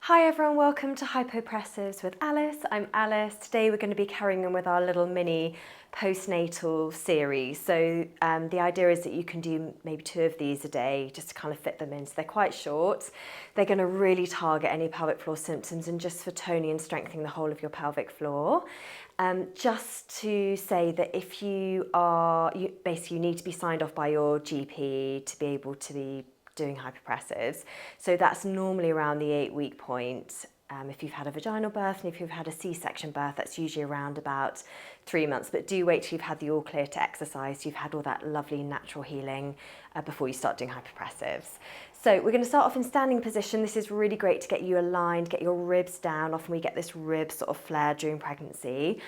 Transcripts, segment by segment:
Hi everyone, welcome to Hypopressives with Alice. I'm Alice. Today we're going to be carrying on with our little mini postnatal series. So the idea is that you can do maybe 2 of these a day just to kind of fit them in. So they're quite short. They're going to really target any pelvic floor symptoms and just for toning and strengthening the whole of your pelvic floor. Just to say that if you need to be signed off by your GP to be able to be doing hypopressives. So that's normally around the 8-week point. If you've had a vaginal birth and if you've had a C-section birth, that's usually around about 3 months. But do wait till you've had the all clear to exercise, you've had all that lovely natural healing before you start doing hypopressives. So we're going to start off in standing position. This is really great to get you aligned, get your ribs down. Often we get this rib sort of flare during pregnancy.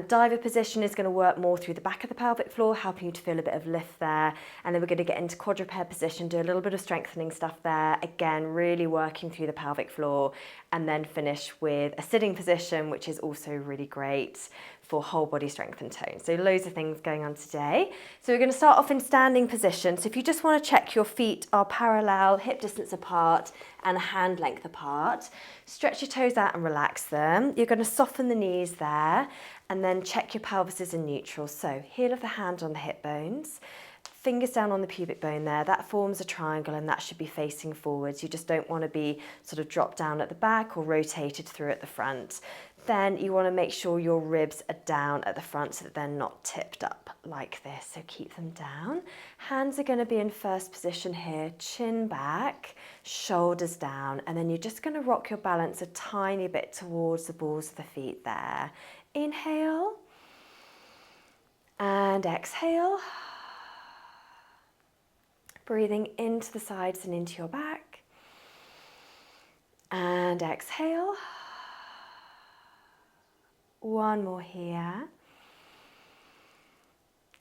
Diver position is going to work more through the back of the pelvic floor, helping you to feel a bit of lift there. And then we're going to get into quadruped position, do a little bit of strengthening stuff there. Again, really working through the pelvic floor, and then finish with a sitting position, which is also really great for whole body strength and tone. So loads of things going on today. So we're going to start off in standing position. So if you just want to check your feet are parallel, hip distance apart and hand length apart, stretch your toes out and relax them. You're going to soften the knees there and then check your pelvis is in neutral. So heel of the hand on the hip bones, fingers down on the pubic bone there. That forms a triangle and that should be facing forwards. You just don't want to be sort of dropped down at the back or rotated through at the front. Then you want to make sure your ribs are down at the front so that they're not tipped up like this. So keep them down. Hands are going to be in first position here, chin back, shoulders down, and then you're just going to rock your balance a tiny bit towards the balls of the feet there. Inhale and exhale. Breathing into the sides and into your back. And exhale. One more here.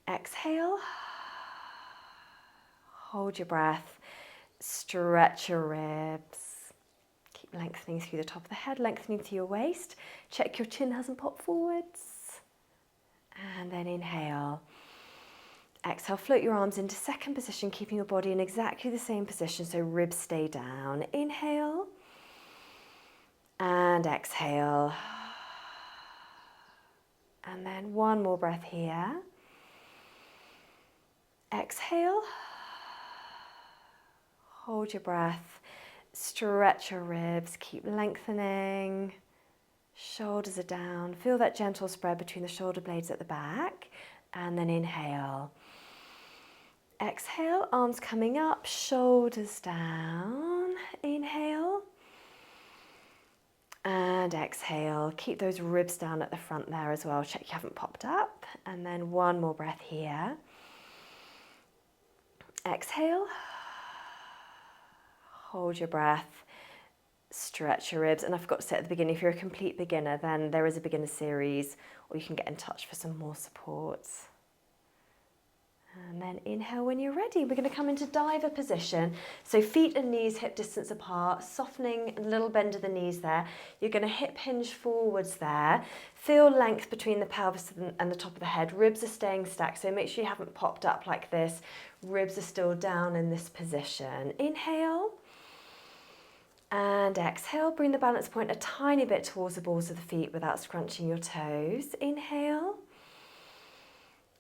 Exhale. Hold your breath. Stretch your ribs. Keep lengthening through the top of the head, lengthening through your waist. Check your chin hasn't popped forwards. And then inhale. Exhale, float your arms into second position, keeping your body in exactly the same position so ribs stay down. Inhale. And exhale. And then one more breath here. Exhale. Hold your breath. Stretch your ribs. Keep lengthening. Shoulders are down. Feel that gentle spread between the shoulder blades at the back. And then inhale. Exhale. Arms coming up. Shoulders down. Inhale. And exhale, keep those ribs down at the front there as well. Check you haven't popped up. And then one more breath here. Exhale. Hold your breath. Stretch your ribs. And I forgot to say at the beginning, if you're a complete beginner, then there is a beginner series, or you can get in touch for some more support. And then inhale when you're ready. We're going to come into diver position. So feet and knees hip distance apart, softening a little bend of the knees there. You're going to hip hinge forwards there. Feel length between the pelvis and the top of the head. Ribs are staying stacked, so make sure you haven't popped up like this. Ribs are still down in this position. Inhale. And exhale. Bring the balance point a tiny bit towards the balls of the feet without scrunching your toes. Inhale.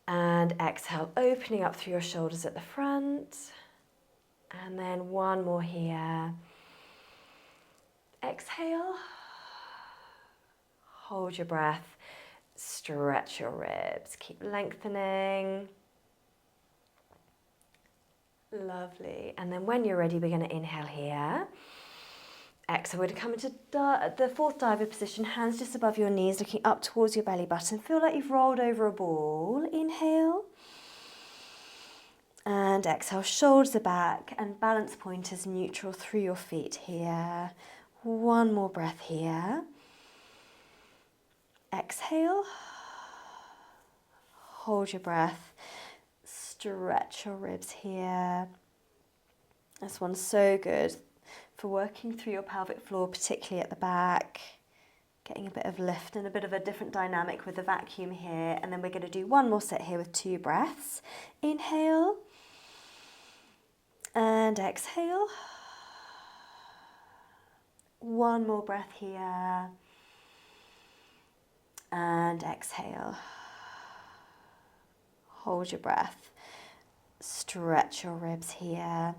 And exhale, opening up through your shoulders at the front. And then one more here. Exhale. Hold your breath. Stretch your ribs. Keep lengthening. Lovely. And then when you're ready, we're going to inhale here. Exhale, we're going to come into the fourth diver position, hands just above your knees, looking up towards your belly button. Feel like you've rolled over a ball. Inhale. And exhale, shoulders are back and balance point is neutral through your feet here. One more breath here. Exhale. Hold your breath. Stretch your ribs here. This one's so good for working through your pelvic floor, particularly at the back, getting a bit of lift and a bit of a different dynamic with the vacuum here. And then we're going to do one more set here with 2 breaths. Inhale and exhale. One more breath here. And exhale. Hold your breath. Stretch your ribs here.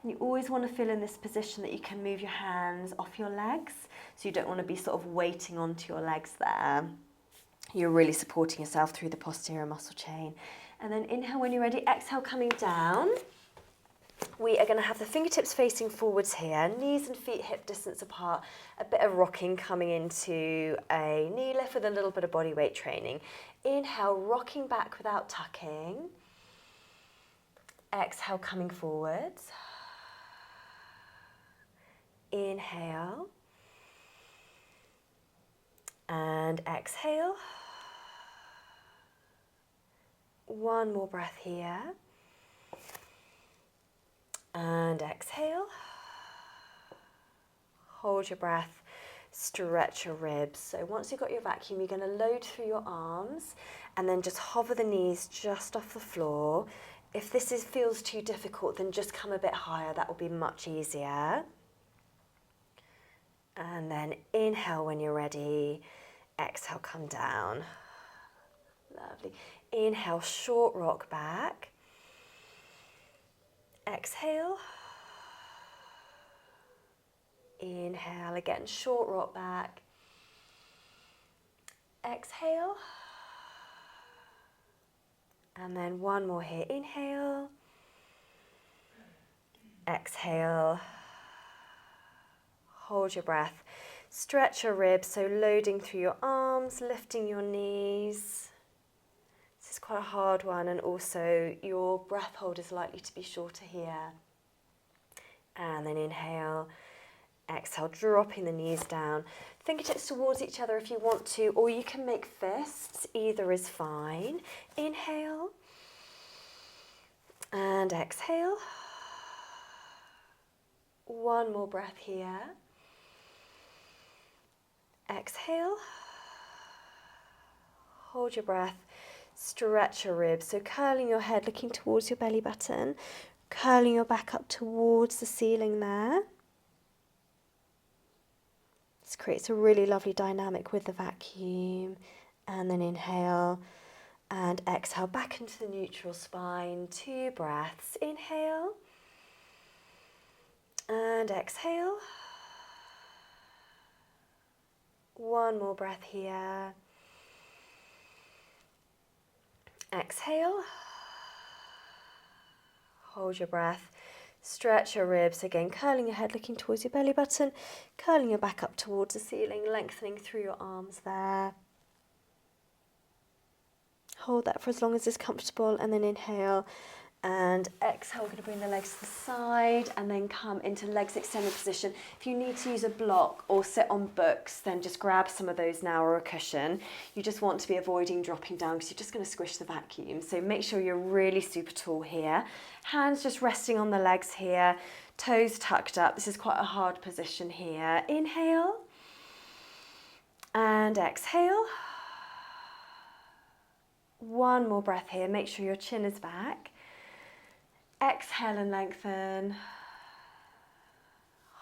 And you always want to feel in this position that you can move your hands off your legs. So you don't want to be sort of weighting onto your legs there. You're really supporting yourself through the posterior muscle chain. And then inhale when you're ready. Exhale, coming down. We are going to have the fingertips facing forwards here, knees and feet hip distance apart, a bit of rocking coming into a knee lift with a little bit of body weight training. Inhale, rocking back without tucking. Exhale, coming forwards. Inhale. And exhale. One more breath here. And exhale. Hold your breath, stretch your ribs. So once you've got your vacuum, you're going to load through your arms and then just hover the knees just off the floor. If this feels too difficult, then just come a bit higher. That will be much easier. And then inhale when you're ready. Exhale, come down. Lovely. Inhale, short rock back. Exhale. Inhale again, short rock back. Exhale. And then one more here. Inhale. Exhale. Hold your breath. Stretch your ribs, so loading through your arms, lifting your knees. This is quite a hard one, and also your breath hold is likely to be shorter here. And then inhale, exhale, dropping the knees down. Fingertips towards each other if you want to, or you can make fists, either is fine. Inhale, and exhale. One more breath here. Exhale. Hold your breath. Stretch your ribs. So curling your head, looking towards your belly button. Curling your back up towards the ceiling there. This creates a really lovely dynamic with the vacuum. And then inhale and exhale back into the neutral spine. 2 breaths. Inhale. And exhale. One more breath here. Exhale. Hold your breath. Stretch your ribs. Again, curling your head, looking towards your belly button. Curling your back up towards the ceiling, lengthening through your arms there. Hold that for as long as is comfortable, and then inhale. And exhale, we're going to bring the legs to the side and then come into legs extended position. If you need to use a block or sit on books, then just grab some of those now, or a cushion. You just want to be avoiding dropping down because you're just going to squish the vacuum. So make sure you're really super tall here. Hands just resting on the legs here, toes tucked up. This is quite a hard position here. Inhale and exhale. One more breath here. Make sure your chin is back. Exhale and lengthen.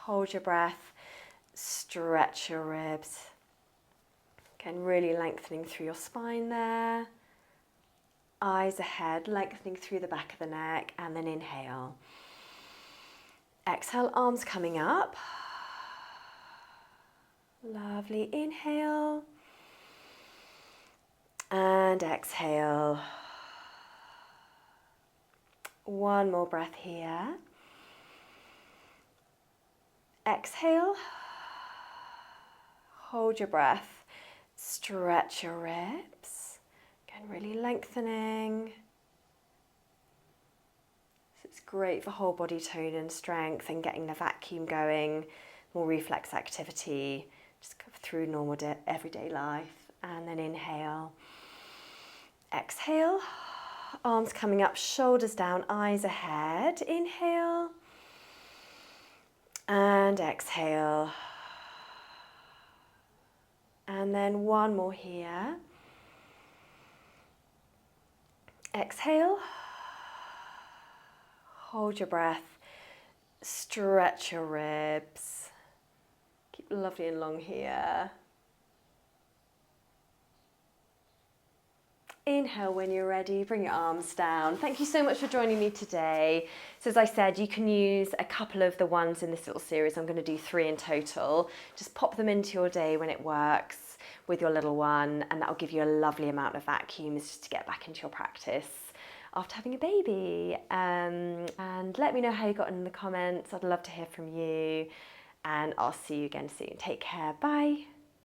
Hold your breath. Stretch your ribs. Again, really lengthening through your spine there. Eyes ahead, lengthening through the back of the neck, and then inhale. Exhale, arms coming up. Lovely. Inhale. And exhale. One more breath here. Exhale. Hold your breath. Stretch your ribs. Again, really lengthening. So it's great for whole body tone and strength and getting the vacuum going, more reflex activity, just go through normal everyday life. And then inhale. Exhale. Arms coming up, shoulders down, eyes ahead. Inhale. And exhale. And then one more here. Exhale. Hold your breath. Stretch your ribs. Keep lovely and long here. Inhale when you're ready, bring your arms down. Thank you so much for joining me today. So as I said, you can use a couple of the ones in this little series. I'm going to do 3 in total. Just pop them into your day when it works with your little one, and that'll give you a lovely amount of vacuums just to get back into your practice after having a baby. And let me know how you got on in the comments. I'd love to hear from you, and I'll see you again soon. Take care. Bye.